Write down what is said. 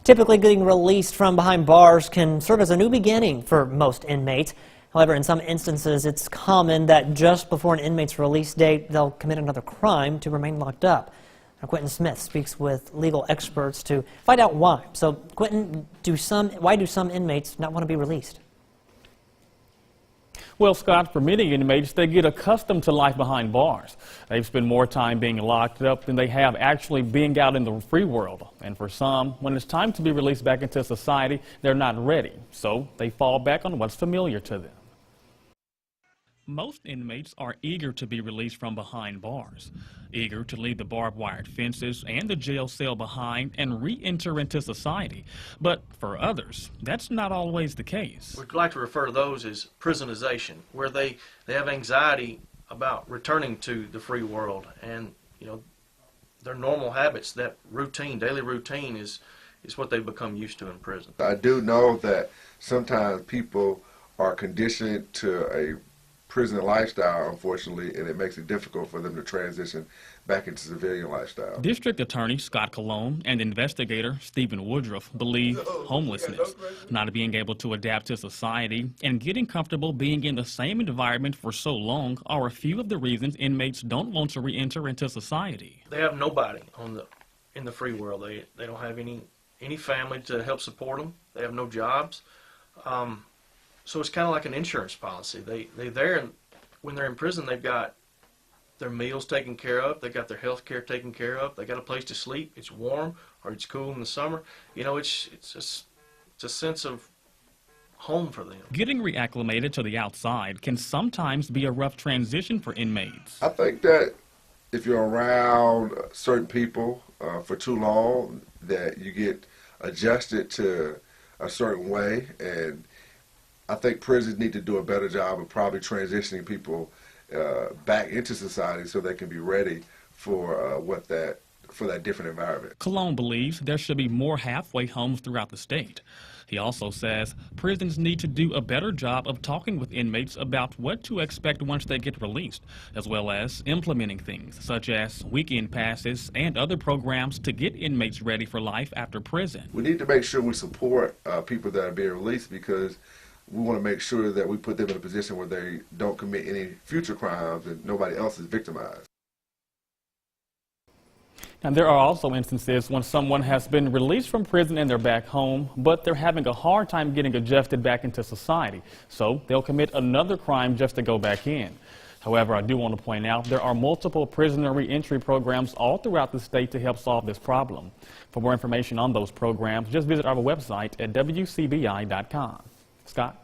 Typically, getting released from behind bars can serve as a new beginning for most inmates. However, in some instances, it's common that just before an inmate's release date, they'll commit another crime to remain locked up. Now, Quentin Smith speaks with legal experts to find out why. So, Quentin, why do some inmates not want to be released? Well, Scott, for many inmates, they get accustomed to life behind bars. They've spent more time being locked up than they have actually being out in the free world. And for some, when it's time to be released back into society, they're not ready. So they fall back on what's familiar to them. Most inmates are eager to be released from behind bars, eager to leave the barbed wire fences and the jail cell behind and re-enter into society. But for others, that's not always the case. We'd like to refer to those as prisonization, where they have anxiety about returning to the free world, and their normal habits, that routine, daily routine is what they become used to in prison. I do know that sometimes people are conditioned to a prison lifestyle, unfortunately, and it makes it difficult for them to transition back into civilian lifestyle. District Attorney Scott Colon and investigator Stephen Woodruff believe homelessness, not being able to adapt to society, and getting comfortable being in the same environment for so long are a few of the reasons inmates don't want to re-enter into society. They have nobody in the free world. They don't have any family to help support them. They have no jobs. So it's kind of like an insurance policy. They're there, and when they're in prison, they've got their meals taken care of, they've got their health care taken care of, they got a place to sleep, it's warm or it's cool in the summer. It's a sense of home for them. Getting reacclimated to the outside can sometimes be a rough transition for inmates. I think that if you're around certain people for too long, that you get adjusted to a certain way, and I think prisons need to do a better job of probably transitioning people back into society so they can be ready for that different environment. Colon believes there should be more halfway homes throughout the state. He also says prisons need to do a better job of talking with inmates about what to expect once they get released, as well as implementing things such as weekend passes and other programs to get inmates ready for life after prison. We need to make sure we support people that are being released, because we want to make sure that we put them in a position where they don't commit any future crimes and nobody else is victimized. And there are also instances when someone has been released from prison and they're back home, but they're having a hard time getting adjusted back into society. So they'll commit another crime just to go back in. However, I do want to point out there are multiple prisoner reentry programs all throughout the state to help solve this problem. For more information on those programs, just visit our website at WCBI.com. Scott?